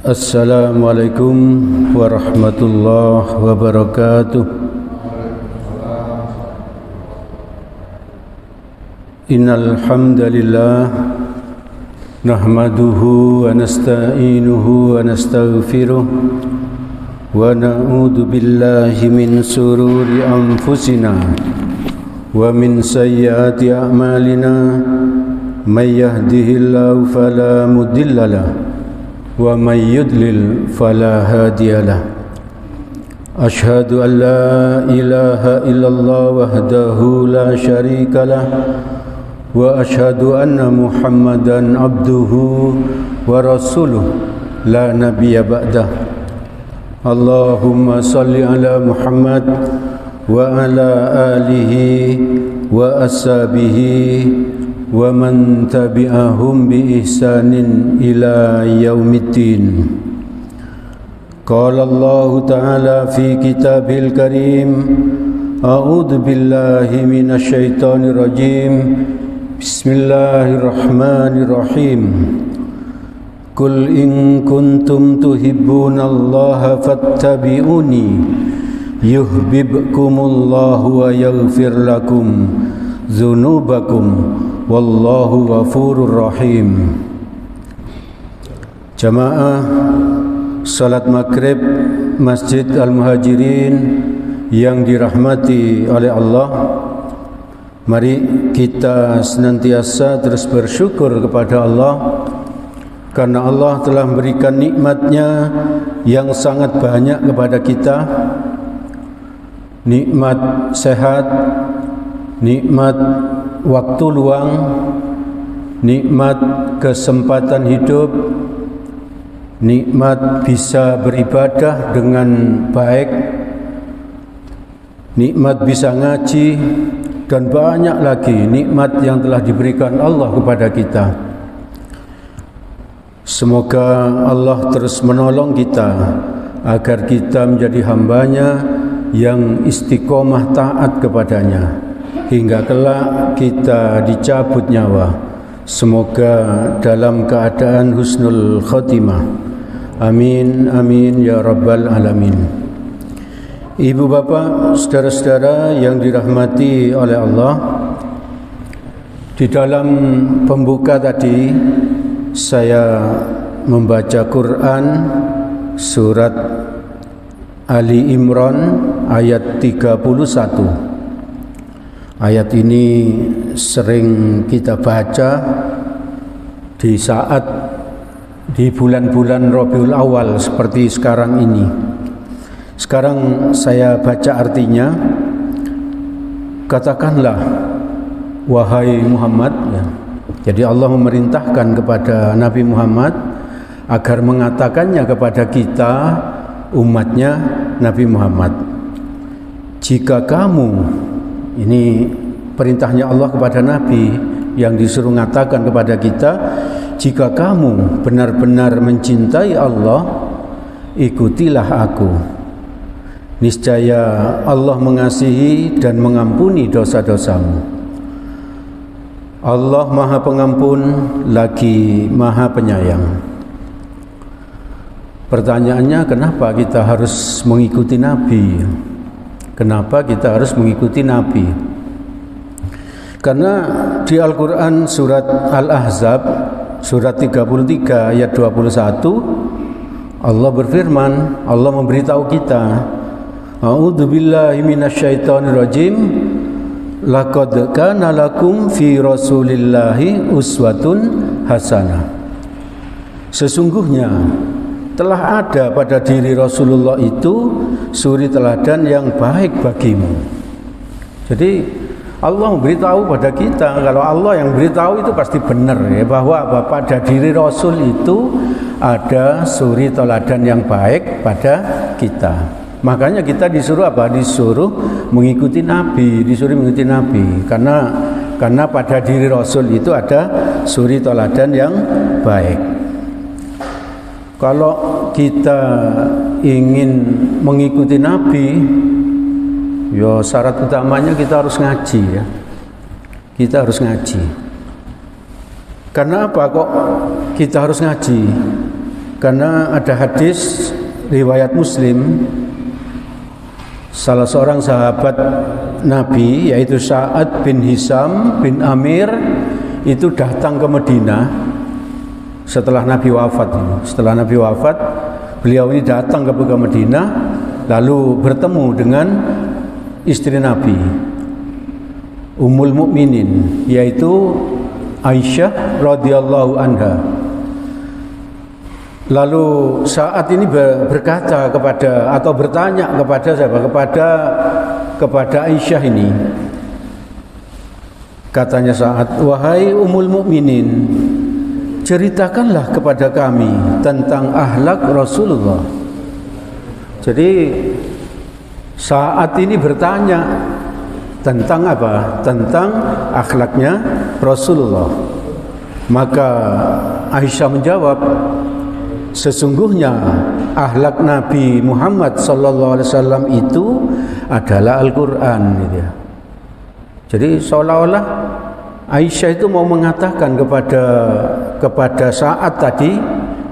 Assalamualaikum warahmatullahi wabarakatuh. Innal hamdalillah nahmaduhu wa nasta'inuhu wa nastaghfiruh wa na'udzu billahi min sururi anfusina wa min sayyiati a'malina may yahdihillahu fala mudilla lahu wa may yudlil fala hadiya lahu. Asyhadu an la ilaha illallah wahdahu la syarika lah wa asyhadu anna Muhammadan abduhu wa rasuluh la nabiyya ba'dah. Allahumma salli ala Muhammad wa ala alihi wa ashabihi wa man tabi'ahum bi ihsanin ila yaumiddin. Qala Allah Ta'ala fi kitabil karim, a'udzu billahi minasy syaithanir rajim. Bismillahirrahmanirrahim. Qul in kuntum tuhibbunallaha fattabi'uni yuhibbukumullahu wa yaghfir lakum dzunubakum wallahu ghafurur rahim. Jamaah salat maghrib Masjid Al-Muhajirin yang dirahmati oleh Allah, mari kita senantiasa terus bersyukur kepada Allah karena Allah telah memberikan nikmat-Nya yang sangat banyak kepada kita. Nikmat sehat, nikmat waktu luang, nikmat kesempatan hidup, nikmat bisa beribadah dengan baik, nikmat bisa ngaji, dan banyak lagi nikmat yang telah diberikan Allah kepada kita. Semoga Allah terus menolong kita agar kita menjadi hamba-Nya yang istiqomah taat kepadanya hingga kelak kita dicabut nyawa. Semoga dalam keadaan husnul khotimah. Amin amin ya rabbal alamin. Ibu bapak, saudara-saudara yang dirahmati oleh Allah, di dalam pembuka tadi saya membaca Quran surat Ali Imran ayat 31. Ayat ini sering kita baca di saat di bulan-bulan Rabiul Awal seperti sekarang ini. Sekarang saya baca artinya. Katakanlah wahai Muhammad, ya. Jadi Allah memerintahkan kepada Nabi Muhammad agar mengatakannya kepada kita, umatnya Nabi Muhammad. Jika kamu, ini perintahnya Allah kepada Nabi yang disuruh mengatakan kepada kita, jika kamu benar-benar mencintai Allah, ikutilah aku. Niscaya Allah mengasihi dan mengampuni dosa-dosamu. Allah Maha Pengampun lagi Maha Penyayang. Pertanyaannya, kenapa kita harus mengikuti Nabi? Kenapa kita harus mengikuti Nabi? Karena di Al-Quran surat Al-Ahzab surat 33 ayat 21 Allah berfirman, Allah memberitahu kita, a'udzu billahi minasyaitonir rajim, laqad kana lakum fi rasulillahi uswatun hasanah. Sesungguhnya telah ada pada diri Rasulullah itu suri teladan yang baik bagimu. Jadi Allah memberitahu pada kita, kalau Allah yang beritahu itu pasti benar ya, bahwa pada diri Rasul itu ada suri teladan yang baik pada kita. Makanya kita disuruh apa? Disuruh mengikuti Nabi, disuruh mengikuti Nabi. Karena pada diri Rasul itu ada suri teladan yang baik. Kalau kita ingin mengikuti Nabi, ya syarat utamanya kita harus ngaji ya. Kita harus ngaji. Karena apa kok kita harus ngaji? Karena ada hadis riwayat Muslim, salah seorang sahabat Nabi yaitu Sa'ad bin Hisam bin Amir itu datang ke Madinah setelah Nabi wafat. Setelah Nabi wafat, beliau ini datang ke Madinah lalu bertemu dengan istri Nabi, Ummul Mukminin, yaitu Aisyah radhiyallahu anha. Lalu saat ini berkata kepada atau bertanya kepada siapa? Kepada Aisyah ini. Katanya saat, wahai Ummul Mukminin, ceritakanlah kepada kami tentang akhlak Rasulullah. Jadi saat ini bertanya tentang apa? Tentang akhlaknya Rasulullah. Maka Aisyah menjawab, sesungguhnya akhlak Nabi Muhammad sallallahu alaihi wasallam itu adalah Al-Qur'an gitu ya. Jadi seolah-olah Aisyah itu mau mengatakan kepada saat tadi,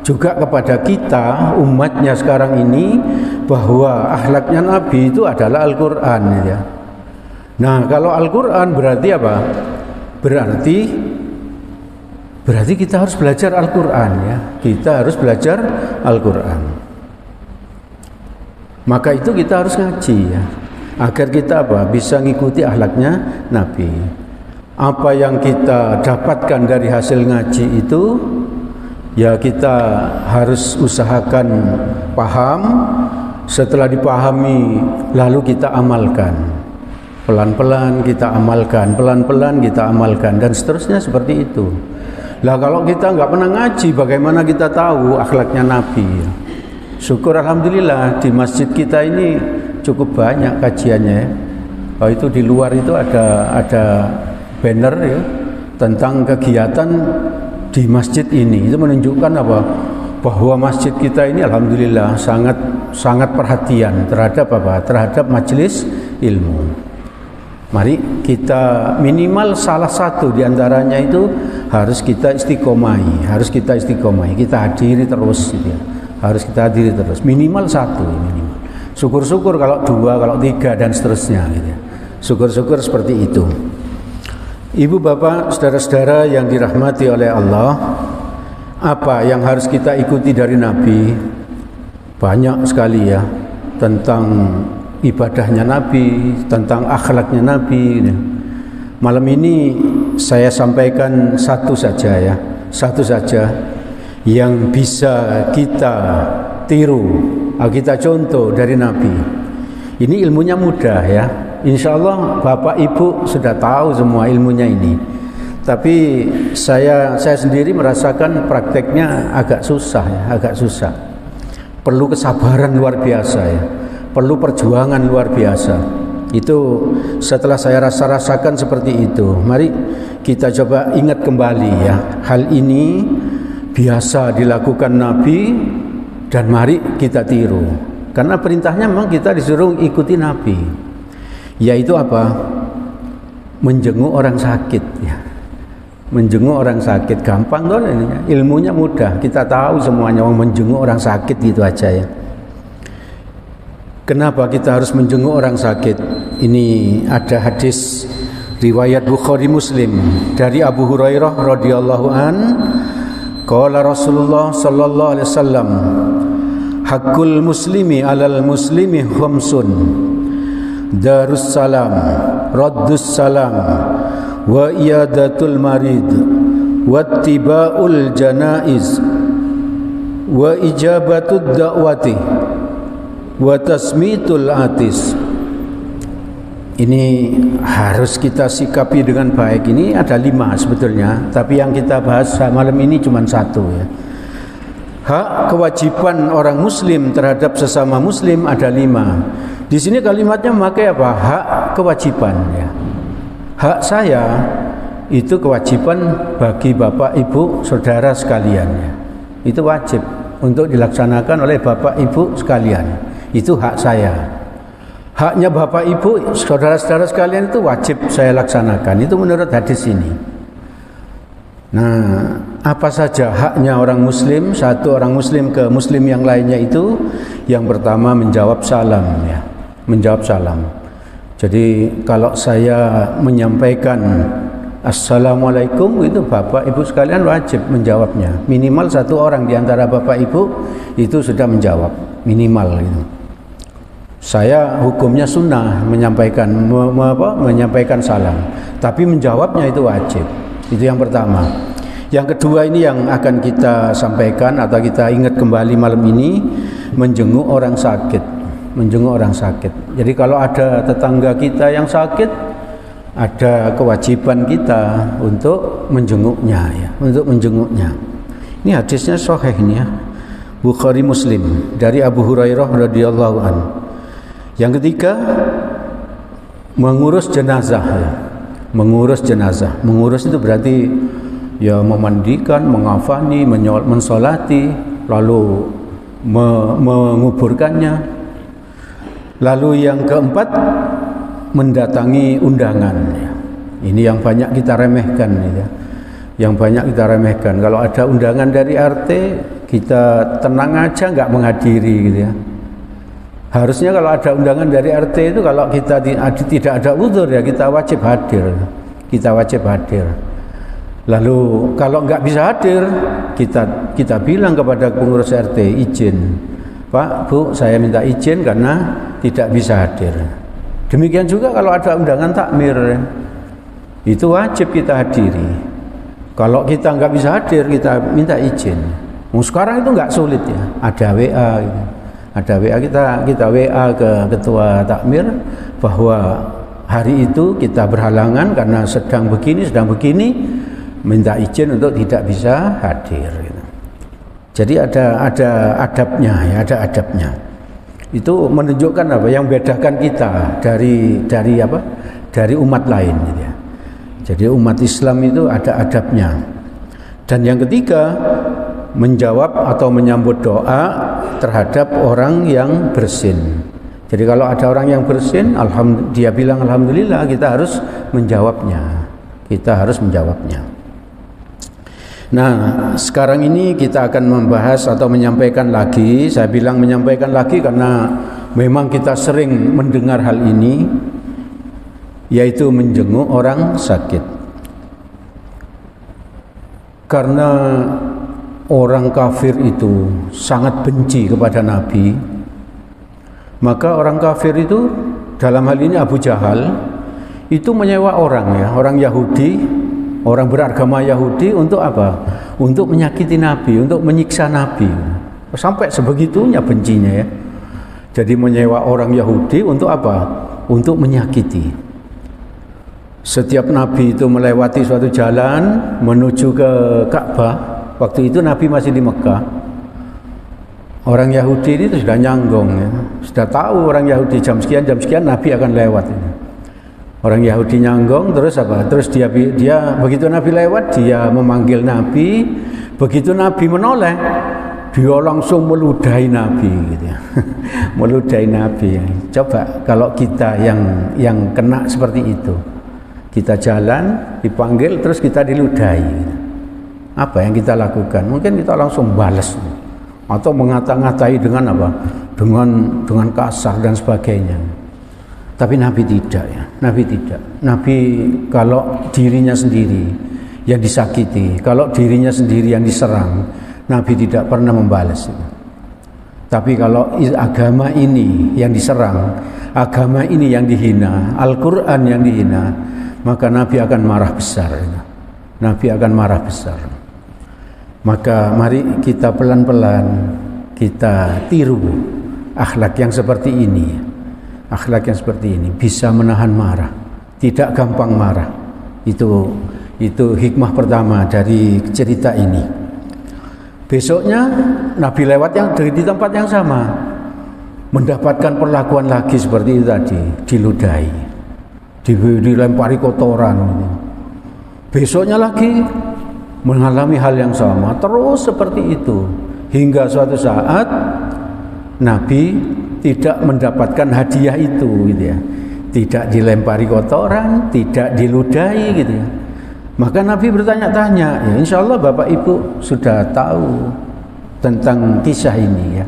juga kepada kita umatnya sekarang ini, bahwa akhlaknya Nabi itu adalah Al-Qur'an ya. Nah, kalau Al-Qur'an berarti apa? Berarti kita harus belajar Al-Qur'an ya. Kita harus belajar Al-Qur'an. Maka itu kita harus ngaji ya. Agar kita apa? Bisa ngikuti akhlaknya Nabi. Apa yang kita dapatkan dari hasil ngaji itu ya kita harus usahakan paham. Setelah dipahami lalu kita amalkan. Pelan-pelan kita amalkan, pelan-pelan kita amalkan, dan seterusnya seperti itu. Lah kalau kita nggak pernah ngaji, bagaimana kita tahu akhlaknya Nabi? Syukur alhamdulillah di masjid kita ini cukup banyak kajiannya. Oh, itu di luar itu ada banner ya tentang kegiatan di masjid ini. Itu menunjukkan apa? Bahwa masjid kita ini alhamdulillah sangat perhatian terhadap apa? Terhadap majelis ilmu. Mari kita minimal salah satu diantaranya itu harus kita istiqomahi, kita hadiri terus gitu ya. Harus kita hadiri terus, minimal satu minimal. Syukur-syukur kalau dua, kalau tiga, dan seterusnya gitu ya. Syukur-syukur seperti itu. Ibu bapak, saudara-saudara yang dirahmati oleh Allah, apa yang harus kita ikuti dari Nabi? Banyak sekali ya, tentang ibadahnya Nabi, tentang akhlaknya Nabi. Malam ini saya sampaikan satu saja yang bisa kita tiru, kita contoh dari Nabi. Ini ilmunya mudah ya. Insya Allah Bapak Ibu sudah tahu semua ilmunya ini. Tapi saya sendiri merasakan prakteknya agak susah ya, agak susah. Perlu kesabaran luar biasa ya. Perlu perjuangan luar biasa. Itu setelah saya rasakan seperti itu. Mari kita coba ingat kembali ya. Hal ini biasa dilakukan Nabi dan mari kita tiru. Karena perintahnya memang kita disuruh ikuti Nabi. Yaitu apa? Menjenguk orang sakit ya. Menjenguk orang sakit gampang tuh, ilmunya mudah. Kita tahu semuanya, menjenguk orang sakit gitu aja ya. Kenapa kita harus menjenguk orang sakit? Ini ada hadis riwayat Bukhari Muslim dari Abu Hurairah radhiyallahu an, qala Rasulullah sallallahu alaihi wasallam, haqqul muslimi 'alal muslimi khamsun, darus salam, raddus salam, wa iyadatul marid, wattiba'ul janaiz, wa ijabatud da'wati, wa tasmitul atis. Ini harus kita sikapi dengan baik. Ini ada 5 sebetulnya, tapi yang kita bahas malam ini cuma 1 ya. Hak kewajiban orang muslim terhadap sesama muslim ada 5. Di sini kalimatnya memakai apa? Hak kewajiban ya. Hak saya itu kewajiban bagi Bapak Ibu Saudara sekalian ya. Itu wajib untuk dilaksanakan oleh Bapak Ibu sekalian. Itu hak saya. Haknya Bapak Ibu Saudara-saudara sekalian itu wajib saya laksanakan. Itu menurut hadis ini. Nah, apa saja haknya orang muslim, satu orang muslim ke muslim yang lainnya itu? Yang pertama menjawab salam ya, menjawab salam. Jadi kalau saya menyampaikan Assalamualaikum, itu Bapak Ibu sekalian wajib menjawabnya. Minimal satu orang di antara Bapak Ibu itu sudah menjawab, minimal itu. Saya hukumnya sunnah menyampaikan menyampaikan salam, tapi menjawabnya itu wajib. Itu yang pertama. Yang kedua ini yang akan kita sampaikan atau kita ingat kembali malam ini, menjenguk orang sakit. Menjenguk orang sakit. Jadi kalau ada tetangga kita yang sakit, ada kewajiban kita untuk menjenguknya ya, untuk menjenguknya. Ini hadisnya sahih ini ya. Bukhari Muslim dari Abu Hurairah radhiyallahu anhu. Yang ketiga, mengurus jenazah ya. Mengurus jenazah. Mengurus itu berarti ya memandikan, mengafani, mensolati, lalu menguburkannya. Lalu yang keempat, mendatangi undangan ya. Ini yang banyak kita remehkan ya. Yang banyak kita remehkan. Kalau ada undangan dari RT, kita tenang aja nggak menghadiri gitu ya. Harusnya kalau ada undangan dari RT itu, kalau kita tidak ada uzur ya, kita wajib hadir. Kita wajib hadir. Lalu kalau nggak bisa hadir, kita bilang kepada pengurus RT, izin, Pak, Bu, saya minta izin karena tidak bisa hadir. Demikian juga kalau ada undangan takmir, itu wajib kita hadiri. Kalau kita nggak bisa hadir, kita minta izin. Sekarang itu nggak sulit ya, ada WA, gitu. Ada WA, kita WA ke ketua takmir bahwa hari itu kita berhalangan karena sedang begini, minta izin untuk tidak bisa hadir. Gitu. Jadi ada adabnya ya, ada adabnya. Itu menunjukkan apa yang membedakan kita dari apa? Dari umat lain gitu ya. Jadi umat Islam itu ada adabnya. Dan yang ketiga, menjawab atau menyambut doa terhadap orang yang bersin. Jadi kalau ada orang yang bersin, dia bilang alhamdulillah, kita harus menjawabnya. Kita harus menjawabnya. Nah, sekarang ini kita akan membahas atau menyampaikan lagi. Saya bilang menyampaikan lagi karena memang kita sering mendengar hal ini, yaitu menjenguk orang sakit. Karena orang kafir itu sangat benci kepada Nabi, maka orang kafir itu, dalam hal ini Abu Jahal, itu menyewa orang ya, orang Yahudi, orang beragama Yahudi untuk apa? Untuk menyakiti Nabi, untuk menyiksa Nabi. Sampai sebegitunya bencinya ya. Jadi menyewa orang Yahudi untuk apa? Untuk menyakiti. Setiap Nabi itu melewati suatu jalan menuju ke Ka'bah. Waktu itu Nabi masih di Mekah. Orang Yahudi itu sudah nyanggong ya. Sudah tahu orang Yahudi jam sekian Nabi akan lewat ini. Orang Yahudi nyanggong, terus apa? Terus dia begitu Nabi lewat, dia memanggil Nabi. Begitu Nabi menoleh, dia langsung meludahi Nabi gitu ya. Meludahi Nabi. Coba kalau kita yang kena seperti itu. Kita jalan, dipanggil, terus kita diludahi. Apa yang kita lakukan? Mungkin kita langsung balas atau mengata-ngatai dengan apa? Dengan kasar dan sebagainya. Tapi Nabi tidak ya. Nabi tidak. Nabi kalau dirinya sendiri yang disakiti, kalau dirinya sendiri yang diserang, Nabi tidak pernah membalas. Tapi kalau agama ini yang diserang, agama ini yang dihina, Al-Quran yang dihina, maka Nabi akan marah besar. Nabi akan marah besar. Maka mari kita pelan-pelan kita tiru akhlak yang seperti ini. Akhlak yang seperti ini bisa menahan marah, tidak gampang marah. Itu hikmah pertama dari cerita ini. Besoknya Nabi lewat yang di tempat yang sama, mendapatkan perlakuan lagi seperti itu tadi, diludahi, dilempari kotoran. Besoknya lagi mengalami hal yang sama, terus seperti itu hingga suatu saat Nabi tidak mendapatkan hadiah itu gitu ya. Tidak dilempari kotoran, tidak diludahi gitu ya. Maka Nabi bertanya-tanya, ya insya Allah Bapak Ibu sudah tahu tentang kisah ini ya.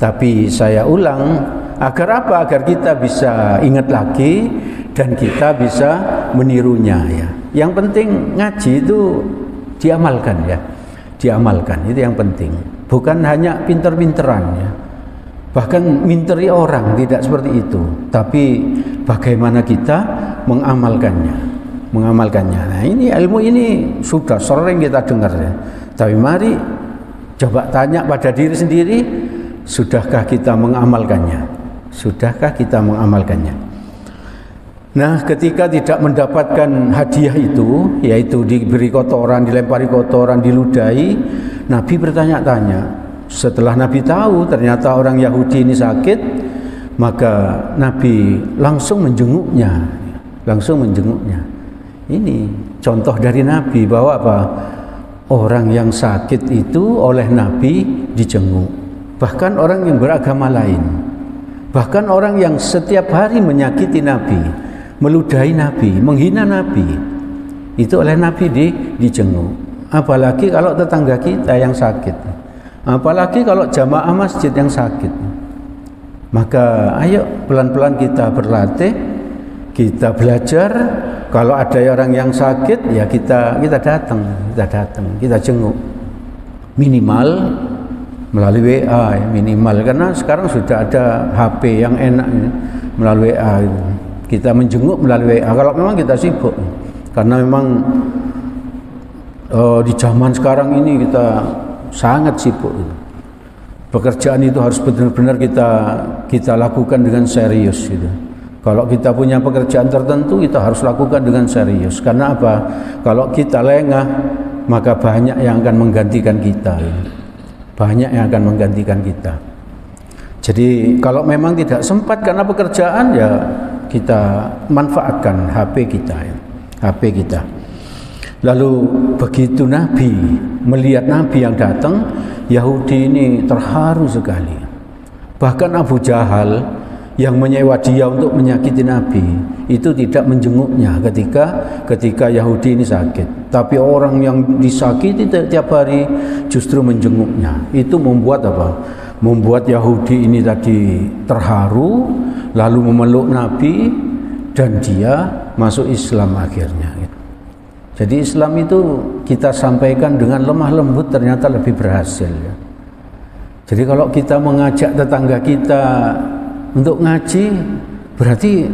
Tapi saya ulang, agar apa? Agar kita bisa ingat lagi dan kita bisa menirunya ya. Yang penting ngaji itu diamalkan ya. Diamalkan, itu yang penting. Bukan hanya pinter-pinteran ya. Bahkan minteri orang, tidak seperti itu. Tapi bagaimana kita mengamalkannya. Nah ini ilmu ini sudah sering kita dengar ya. Tapi mari coba tanya pada diri sendiri, sudahkah kita mengamalkannya? Sudahkah kita mengamalkannya? Nah, ketika tidak mendapatkan hadiah itu, yaitu diberi kotoran, dilempari kotoran, diludahi, Nabi bertanya-tanya. Setelah Nabi tahu ternyata orang Yahudi ini sakit, maka Nabi langsung menjenguknya. Ini contoh dari Nabi bahwa apa? Orang yang sakit itu oleh Nabi dijenguk. Bahkan orang yang beragama lain. Bahkan orang yang setiap hari menyakiti Nabi, meludahi Nabi, menghina Nabi, itu oleh Nabi dijenguk. Apalagi kalau tetangga kita yang sakit. Apalagi kalau jamaah masjid yang sakit. Maka ayo pelan-pelan kita berlatih, kita belajar. Kalau ada orang yang sakit, ya kita datang, kita jenguk. Minimal melalui WA, ya, minimal karena sekarang sudah ada HP yang enak ya, melalui WA. Kita menjenguk melalui WA. Kalau memang kita sibuk, karena memang di zaman sekarang ini kita sangat sibuk. Pekerjaan itu harus benar-benar kita lakukan dengan serius gitu. Kalau kita punya pekerjaan tertentu, kita harus lakukan dengan serius. Karena apa? Kalau kita lengah, maka banyak yang akan menggantikan kita. Banyak yang akan menggantikan kita. Jadi kalau memang tidak sempat karena pekerjaan, ya kita manfaatkan HP kita. HP kita. Lalu begitu Nabi melihat Nabi yang datang, Yahudi ini terharu sekali. Bahkan Abu Jahal yang menyewa dia untuk menyakiti Nabi itu tidak menjenguknya ketika Yahudi ini sakit. Tapi orang yang disakiti tiap hari justru menjenguknya. Itu membuat apa? Membuat Yahudi ini tadi terharu, lalu memeluk Nabi dan dia masuk Islam akhirnya. Jadi Islam itu kita sampaikan dengan lemah lembut ternyata lebih berhasil ya. Jadi kalau kita mengajak tetangga kita untuk ngaji, berarti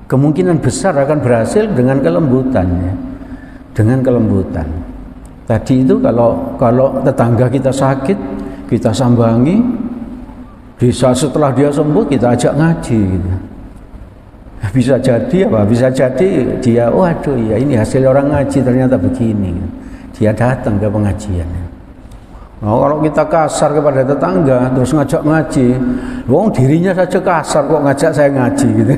kemungkinan besar akan berhasil dengan kelembutan ya. Dengan kelembutan. Tadi itu kalau tetangga kita sakit, kita sambangi, setelah dia sembuh kita ajak ngaji gitu. Bisa jadi apa? Bisa jadi dia, waduh ya ini hasil orang ngaji ternyata begini. Dia datang ke pengajian. Nah, kalau kita kasar kepada tetangga terus ngajak ngaji, wong dirinya saja kasar kok ngajak saya ngaji gitu.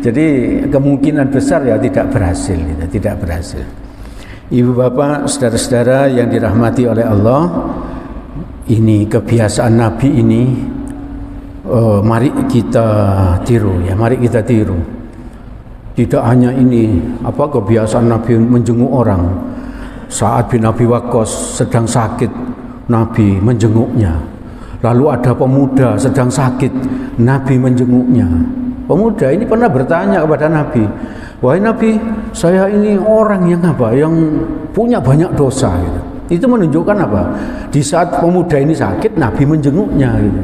Jadi kemungkinan besar ya tidak berhasil gitu, tidak berhasil. Ibu bapak, saudara-saudara yang dirahmati oleh Allah, ini kebiasaan Nabi ini, mari kita tiru ya, mari kita tiru. Tidak hanya ini, kebiasaan Nabi menjenguk orang. Sa'ad bin Abi Waqqas sedang sakit, Nabi menjenguknya. Lalu ada pemuda sedang sakit, Nabi menjenguknya. Pemuda ini pernah bertanya kepada Nabi, wahai Nabi, saya ini orang yang yang punya banyak dosa gitu. Itu menunjukkan apa? Di saat pemuda ini sakit, Nabi menjenguknya gitu.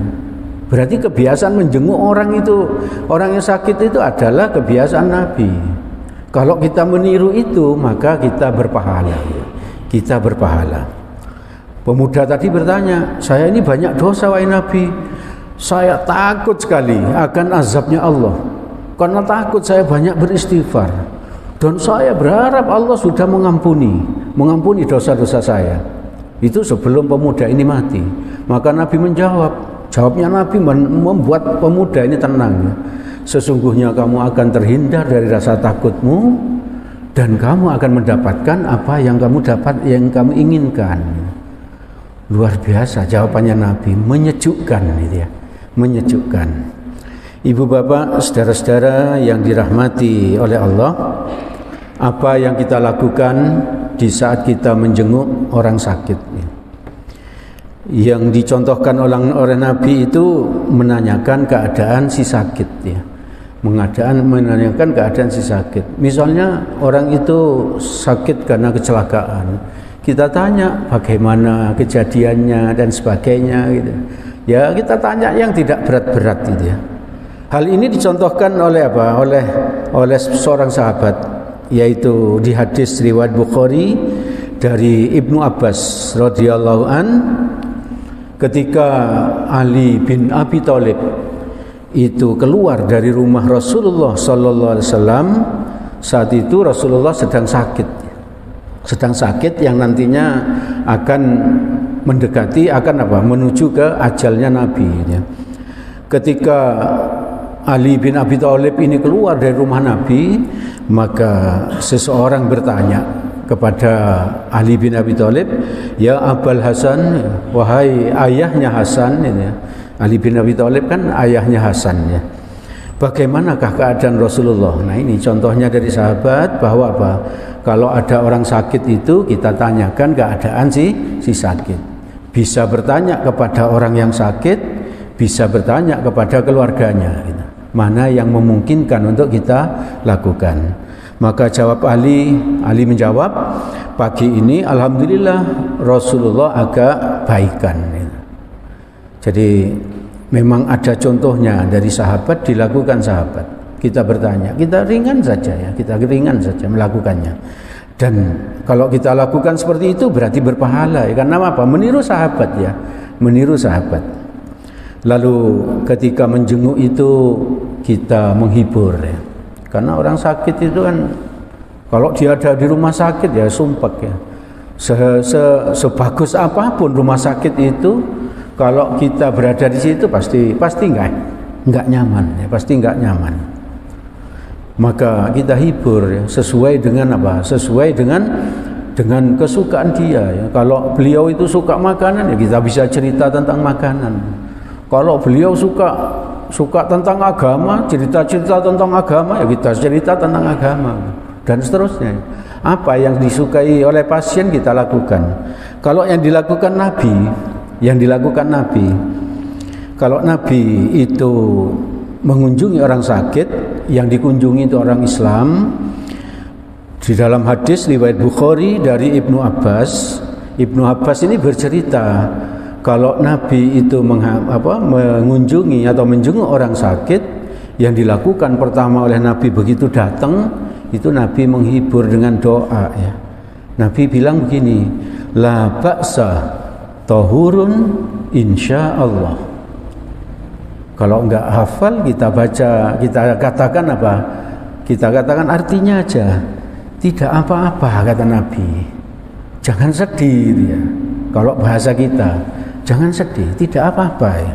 Berarti kebiasaan menjenguk orang itu, orang yang sakit itu adalah kebiasaan Nabi. Kalau kita meniru itu, maka kita berpahala. Kita berpahala. Pemuda tadi bertanya, saya ini banyak dosa wahai Nabi. Saya takut sekali akan azabnya Allah. Karena takut saya banyak beristighfar. Dan saya berharap Allah sudah mengampuni dosa-dosa saya. Itu sebelum pemuda ini mati. Maka Nabi jawabnya Nabi membuat pemuda ini tenang. Sesungguhnya kamu akan terhindar dari rasa takutmu dan kamu akan mendapatkan apa yang kamu inginkan. Luar biasa jawabannya Nabi, menyejukkan gitu ya, menyejukkan. Ibu bapak, saudara-saudara yang dirahmati oleh Allah, apa yang kita lakukan di saat kita menjenguk orang sakit. Yang dicontohkan oleh Nabi itu menanyakan keadaan si sakit ya. Menanyakan keadaan si sakit. Misalnya orang itu sakit karena kecelakaan, kita tanya bagaimana kejadiannya dan sebagainya gitu. Ya kita tanya yang tidak berat-berat gitu ya. Hal ini dicontohkan oleh apa? Oleh seorang sahabat, yaitu di hadis riwayat Bukhari dari Ibnu Abbas radhiyallahu an, ketika Ali bin Abi Thalib itu keluar dari rumah Rasulullah sallallahu alaihi wasallam, saat itu Rasulullah sedang sakit yang nantinya akan mendekati menuju ke ajalnya Nabi ya. Ketika Ali bin Abi Thalib ini keluar dari rumah Nabi, maka seseorang bertanya kepada Ali bin Abi Thalib, "Ya Abul Hasan, wahai ayahnya Hasan," ini ya. Ali bin Abi Thalib kan ayahnya Hasan ya. Bagaimanakah keadaan Rasulullah? Nah, ini contohnya dari sahabat bahwa apa? Kalau ada orang sakit itu kita tanyakan keadaan si sakit. Bisa bertanya kepada orang yang sakit, bisa bertanya kepada keluarganya gitu. Mana yang memungkinkan untuk kita lakukan. Maka jawab Ali menjawab, pagi ini alhamdulillah Rasulullah agak baikan gitu. Jadi memang ada contohnya dari sahabat, dilakukan sahabat. Kita bertanya, kita ringan saja melakukannya. Dan kalau kita lakukan seperti itu berarti berpahala ya. Karena apa? Meniru sahabat ya, meniru sahabat. Lalu ketika menjenguk itu kita menghibur ya. Karena orang sakit itu kan kalau dia ada di rumah sakit ya sumpek ya. Sebagus apapun rumah sakit itu, kalau kita berada di situ pasti enggak nyaman ya, pasti enggak nyaman. Maka kita hibur ya, sesuai dengan apa? Sesuai dengan kesukaan dia ya. Kalau beliau itu suka makanan ya kita bisa cerita tentang makanan. Kalau beliau suka tentang agama, cerita-cerita tentang agama ya kita cerita tentang agama dan seterusnya. Apa yang disukai oleh pasien kita lakukan. Kalau yang dilakukan Nabi, kalau Nabi itu mengunjungi orang sakit, yang dikunjungi itu orang Islam. Di dalam hadis riwayat Bukhari dari Ibnu Abbas ini bercerita kalau Nabi itu mengunjungi atau menjenguk orang sakit, yang dilakukan pertama oleh Nabi begitu datang itu Nabi menghibur dengan doa ya. Nabi bilang begini, la ba'sa tahurun insyaallah. Kalau enggak hafal kita baca, kita katakan apa? Kita katakan artinya aja. Tidak apa-apa kata Nabi. Jangan sedih ya. Kalau bahasa kita, jangan sedih, tidak apa-apa ya.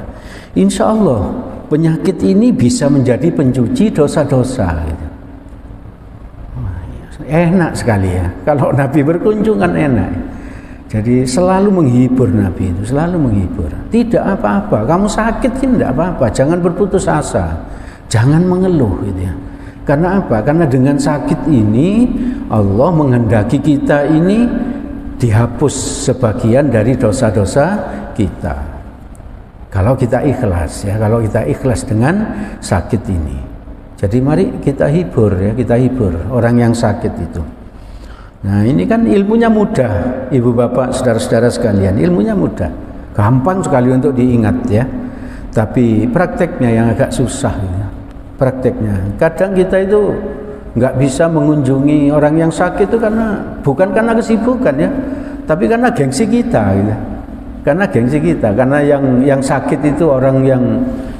Insya Allah penyakit ini bisa menjadi pencuci dosa-dosa gitu. Enak sekali ya. Kalau Nabi berkunjung kan enak. Jadi selalu menghibur Nabi itu, selalu menghibur. Tidak apa-apa, kamu sakit kan tidak apa-apa, jangan berputus asa, jangan mengeluh gitu ya. Karena apa? Karena dengan sakit ini Allah menghendaki kita ini dihapus sebagian dari dosa-dosa kita. Kalau kita ikhlas ya, kalau kita ikhlas dengan sakit ini. Jadi mari kita hibur ya, kita hibur orang yang sakit itu. Nah ini kan ilmunya mudah, ibu bapak, saudara-saudara sekalian, ilmunya mudah, gampang sekali untuk diingat ya. Tapi prakteknya yang agak susah ya. Prakteknya, kadang kita itu nggak bisa mengunjungi orang yang sakit itu bukan karena kesibukan ya, tapi karena gengsi kita gitu. Karena gengsi kita, karena yang sakit itu orang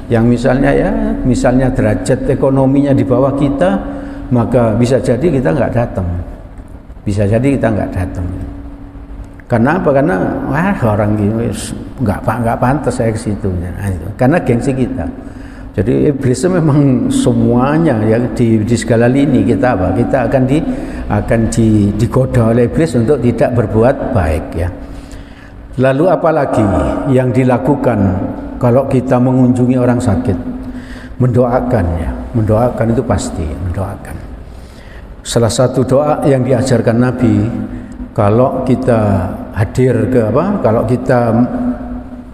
yang misalnya derajat ekonominya di bawah kita, maka bisa jadi kita nggak datang. Bisa jadi kita nggak datang. Karena apa? Karena orang gini nggak pantas saya ke situ. Nah, itu. Karena gengsi kita. Jadi iblis memang semuanya ya di segala lini kita akan digoda oleh iblis untuk tidak berbuat baik ya. Lalu apalagi yang dilakukan kalau kita mengunjungi orang sakit? Mendoakan ya. Mendoakan itu pasti, mendoakan. salah satu doa yang diajarkan Nabi kalau kita hadir kalau kita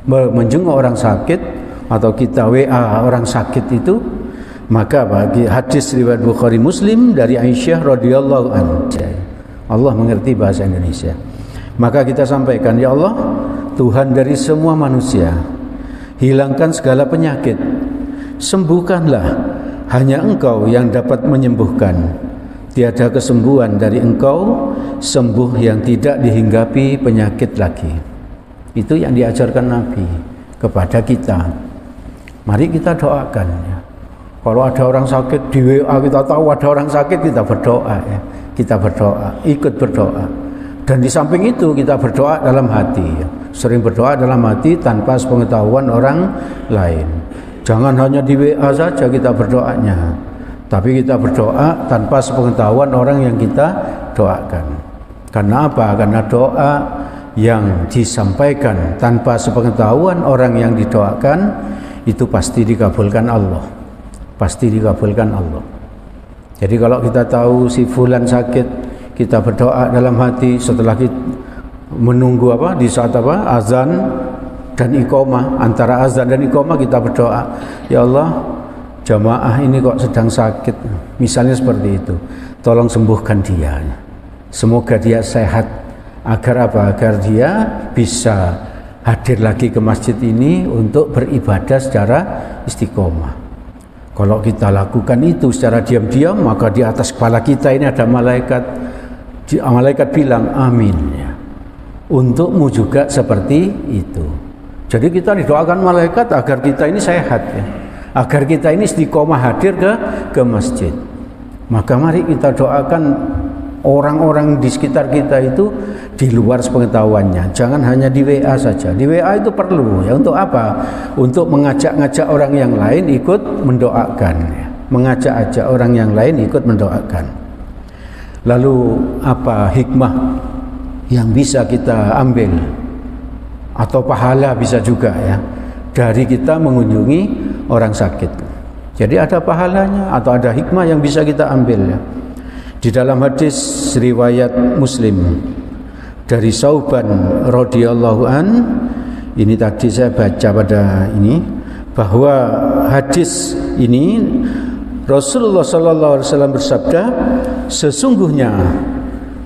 menjenguk orang sakit atau kita WA orang sakit itu, maka bagi hadis riwayat Bukhari Muslim dari Aisyah radhiyallahu anha. Allah mengerti bahasa Indonesia. Maka kita sampaikan, ya Allah, Tuhan dari semua manusia, hilangkan segala penyakit, sembuhkanlah, hanya Engkau yang dapat menyembuhkan. Tiada kesembuhan dari Engkau, sembuh yang tidak dihinggapi penyakit lagi. Itu yang diajarkan Nabi kepada kita. Mari kita doakan ya. Kalau ada orang sakit di WA, kita tahu ada orang sakit, kita berdoa ya. Kita berdoa, ikut berdoa. Dan di samping itu kita berdoa dalam hati ya. Sering berdoa dalam hati tanpa sepengetahuan orang lain. Jangan hanya di WA saja kita berdoanya, tapi kita berdoa tanpa sepengetahuan orang yang kita doakan. Karena apa? Karena doa yang disampaikan tanpa sepengetahuan orang yang didoakan itu pasti dikabulkan Allah. Pasti dikabulkan Allah. Jadi kalau kita tahu si fulan sakit, kita berdoa dalam hati setelah kita menunggu di saat azan dan iqamah, antara azan dan iqamah kita berdoa, ya Allah, jamaah ini kok sedang sakit, misalnya seperti itu, tolong sembuhkan dia, semoga dia sehat, agar agar dia bisa hadir lagi ke masjid ini untuk beribadah secara istiqomah. Kalau kita lakukan itu secara diam-diam, maka di atas kepala kita ini ada malaikat. Malaikat bilang amin ya. Untukmu juga seperti itu. Jadi kita didoakan malaikat agar kita ini sehat ya. Agar kita ini istiqomah hadir ke masjid. Maka mari kita doakan orang-orang di sekitar kita itu di luar sepengetahuannya. Jangan hanya di WA saja. Di WA itu perlu ya, untuk apa? Untuk mengajak-ngajak orang yang lain ikut mendoakan ya. Mengajak-ajak orang yang lain ikut mendoakan. Lalu apa hikmah yang bisa kita ambil atau pahala bisa juga ya dari kita mengunjungi orang sakit. Jadi ada pahalanya atau ada hikmah yang bisa kita ambil ya. Di dalam hadis riwayat Muslim dari Sauban radhiyallahu an, ini tadi saya baca pada ini, bahwa hadis ini Rasulullah sallallahu alaihi wasallam bersabda, sesungguhnya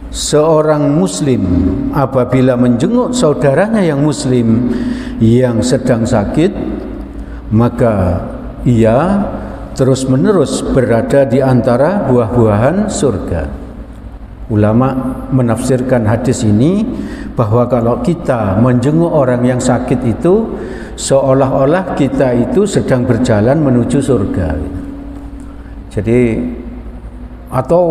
seorang muslim apabila menjenguk saudaranya yang muslim yang sedang sakit, maka ia terus-menerus berada di antara buah-buahan surga. Ulama menafsirkan hadis ini bahwa kalau kita menjenguk orang yang sakit itu seolah-olah kita itu sedang berjalan menuju surga. Jadi atau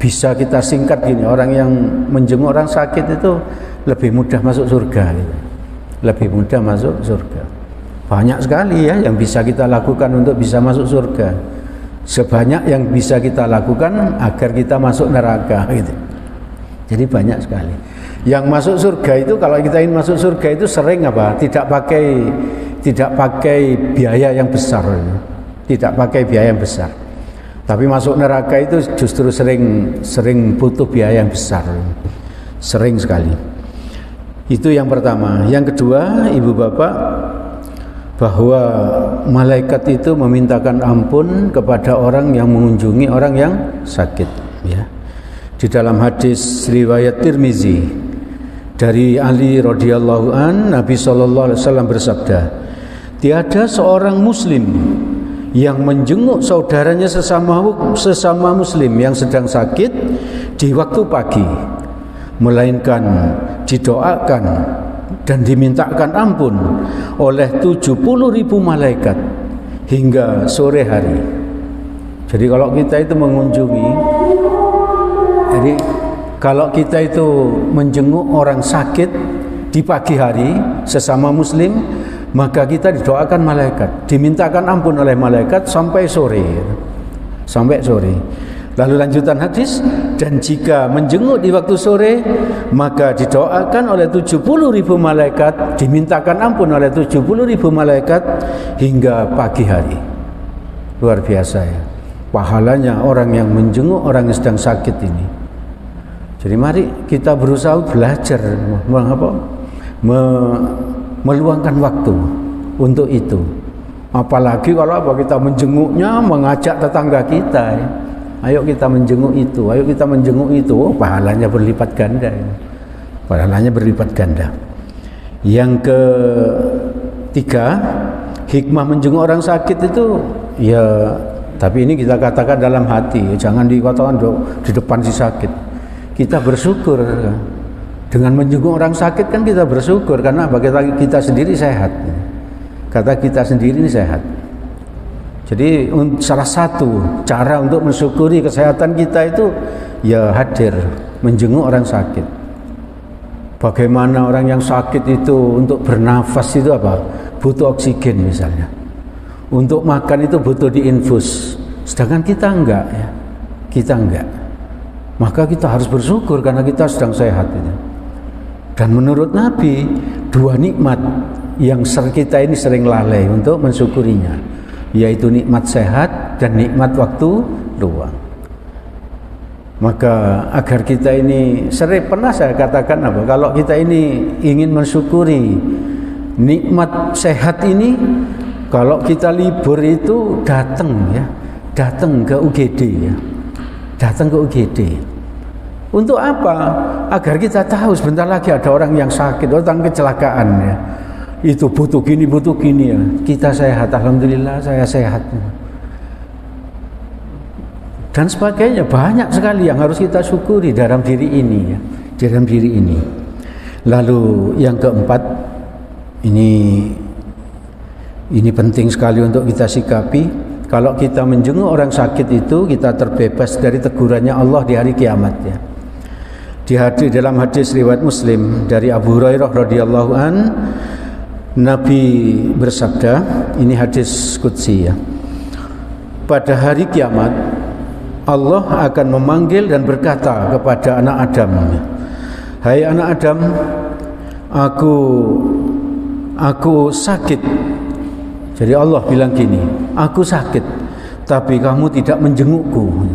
bisa kita singkat gini, orang yang menjenguk orang sakit itu lebih mudah masuk surga. Lebih mudah masuk surga. Banyak sekali ya yang bisa kita lakukan untuk bisa masuk surga. Sebanyak yang bisa kita lakukan agar kita masuk neraka gitu. Jadi banyak sekali. Yang masuk surga itu, kalau kita ingin masuk surga itu sering tidak pakai biaya yang besar. Tidak pakai biaya yang besar. Tapi masuk neraka itu justru sering butuh biaya yang besar. Sering sekali. Itu yang pertama. Yang kedua, Ibu Bapak, bahwa malaikat itu memintakan ampun kepada orang yang mengunjungi orang yang sakit ya. Di dalam hadis riwayat Tirmizi dari Ali radhiyallahu an, Nabi sallallahu alaihi wasallam bersabda, tiada seorang muslim yang menjenguk saudaranya sesama muslim yang sedang sakit di waktu pagi, melainkan didoakan dan dimintakan ampun oleh 70.000 malaikat hingga sore hari. Jadi kalau kita itu mengunjungi, jadi kalau kita itu menjenguk orang sakit di pagi hari sesama muslim, maka kita didoakan malaikat, dimintakan ampun oleh malaikat sampai sore. Sampai sore. Lalu lanjutan hadis, dan jika menjenguk di waktu sore, maka didoakan oleh 70.000 malaikat, dimintakan ampun oleh 70.000 malaikat hingga pagi hari. Luar biasa ya. pahalanya orang yang menjenguk orang yang sedang sakit ini. Jadi mari kita berusaha belajar meluangkan waktu untuk itu. Apalagi kalau kita menjenguknya, mengajak tetangga kita ya. Ayo kita menjenguk itu, ayo kita menjenguk itu. Oh, pahalanya berlipat ganda ya. Pahalanya berlipat ganda. Yang ketiga, hikmah menjenguk orang sakit itu ya, tapi ini kita katakan dalam hati, jangan dikatakan di depan si sakit. Kita bersyukur dengan menjenguk orang sakit, kan kita bersyukur karena kita sendiri sehat. Kata kita sendiri ini sehat. Jadi salah satu cara untuk mensyukuri kesehatan kita itu ya hadir menjenguk orang sakit. Bagaimana orang yang sakit itu untuk bernafas itu apa? Butuh oksigen misalnya. Untuk makan itu butuh diinfus. Sedangkan kita enggak ya. Kita enggak. Maka kita harus bersyukur karena kita sedang sehat itu. Dan menurut Nabi, dua nikmat yang kita ini sering lalai untuk mensyukurinya, yaitu nikmat sehat dan nikmat waktu luang. Maka agar kita ini pernah saya katakan apa? Kalau kita ini ingin mensyukuri nikmat sehat ini, kalau kita libur itu datang ke UGD ya. Datang ke UGD. Untuk apa? Agar kita tahu sebentar lagi ada orang yang sakit, orang kecelakaan ya. Itu butuh gini ya. Kita sehat, alhamdulillah saya sehat. Dan sebagainya, banyak sekali yang harus kita syukuri dalam diri ini ya. Dalam diri ini. Lalu yang keempat, ini penting sekali untuk kita sikapi. Kalau kita menjenguk orang sakit itu, kita terbebas dari tegurannya Allah di hari kiamat ya. Dalam hadis riwayat Muslim dari Abu Hurairah radhiyallahu an, Nabi bersabda, ini hadis qudsi ya. Pada hari kiamat Allah akan memanggil dan berkata kepada anak Adam, "Hai anak Adam, aku sakit." Jadi Allah bilang gini, "Aku sakit, tapi kamu tidak menjengukku."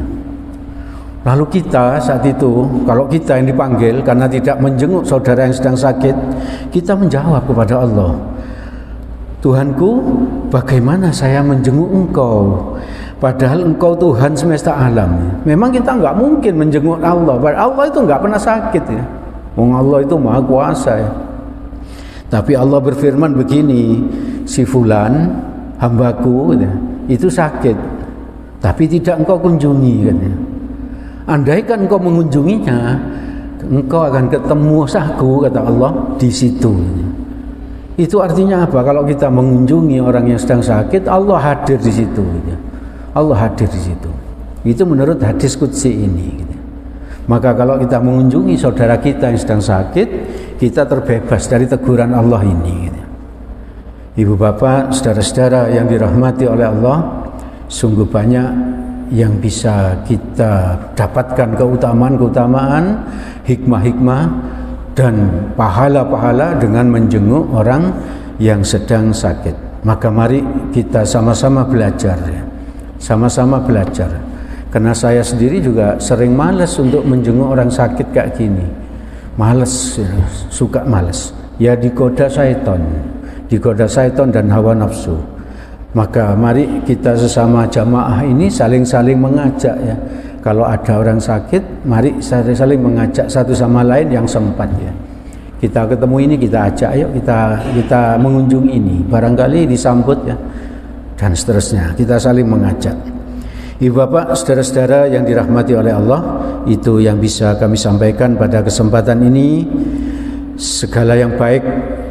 Lalu kita saat itu, kalau kita yang dipanggil karena tidak menjenguk saudara yang sedang sakit, kita menjawab kepada Allah, "Tuhanku, bagaimana saya menjenguk Engkau? Padahal Engkau Tuhan semesta alam." Memang kita nggak mungkin menjenguk Allah. Allah itu nggak pernah sakit ya. Allah itu maha kuasa ya. Tapi Allah berfirman begini, si fulan hambaku itu sakit, tapi tidak engkau kunjungi katanya. Andaikan engkau mengunjunginya, engkau akan ketemu sahku, kata Allah, di situ. Itu artinya apa? Kalau kita mengunjungi orang yang sedang sakit, Allah hadir di situ. Allah hadir di situ. Itu menurut hadis qudsi ini. Maka kalau kita mengunjungi saudara kita yang sedang sakit, kita terbebas dari teguran Allah ini. Ibu bapak, saudara-saudara yang dirahmati oleh Allah, sungguh banyak yang bisa kita dapatkan keutamaan-keutamaan, hikmah-hikmah dan pahala-pahala dengan menjenguk orang yang sedang sakit. Maka mari kita sama-sama belajar ya. Sama-sama belajar. Karena saya sendiri juga sering malas untuk menjenguk orang sakit kayak gini. Malas ya, suka malas. Ya digoda syaitan dan hawa nafsu. Maka mari kita sesama jamaah ini saling-saling mengajak ya. Kalau ada orang sakit, mari saling mengajak satu sama lain yang sempat ya. Kita ketemu ini, kita ajak, ayo kita mengunjungi ini. Barangkali disambut ya. Dan seterusnya, kita saling mengajak. Ibu bapak, saudara-saudara yang dirahmati oleh Allah, itu yang bisa kami sampaikan pada kesempatan ini. Segala yang baik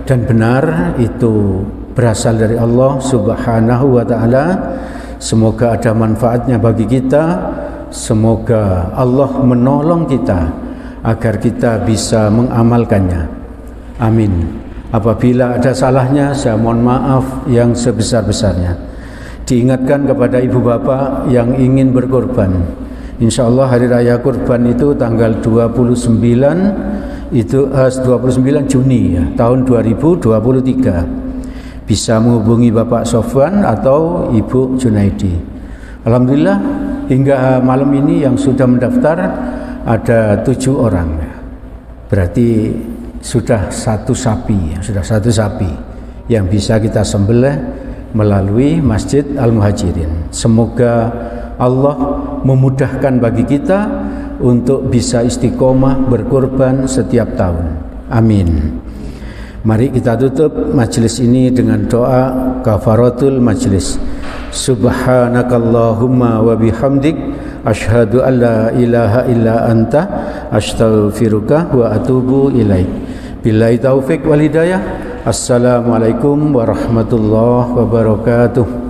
dan benar itu berasal dari Allah Subhanahu wa ta'ala. Semoga ada manfaatnya bagi kita. Semoga Allah menolong kita agar kita bisa mengamalkannya. Amin. Apabila ada salahnya, saya mohon maaf yang sebesar-besarnya. Diingatkan kepada ibu bapak yang ingin berkorban, insya Allah hari raya kurban itu tanggal 29 Juni ya, tahun 2023. Bisa menghubungi Bapak Sofwan atau Ibu Junaidi. Alhamdulillah hingga malam ini yang sudah mendaftar ada 7 orang. Berarti sudah satu sapi yang bisa kita sembelih melalui Masjid Al-Muhajirin. Semoga Allah memudahkan bagi kita untuk bisa istiqomah berkorban setiap tahun. Amin. Mari kita tutup majelis ini dengan doa kafaratul majelis. Subhanakallahumma wa bihamdik asyhadu an la ilaha illa anta astaghfiruka wa atubu ilaik. Billahi taufik wal hidayah. Assalamualaikum warahmatullahi wabarakatuh.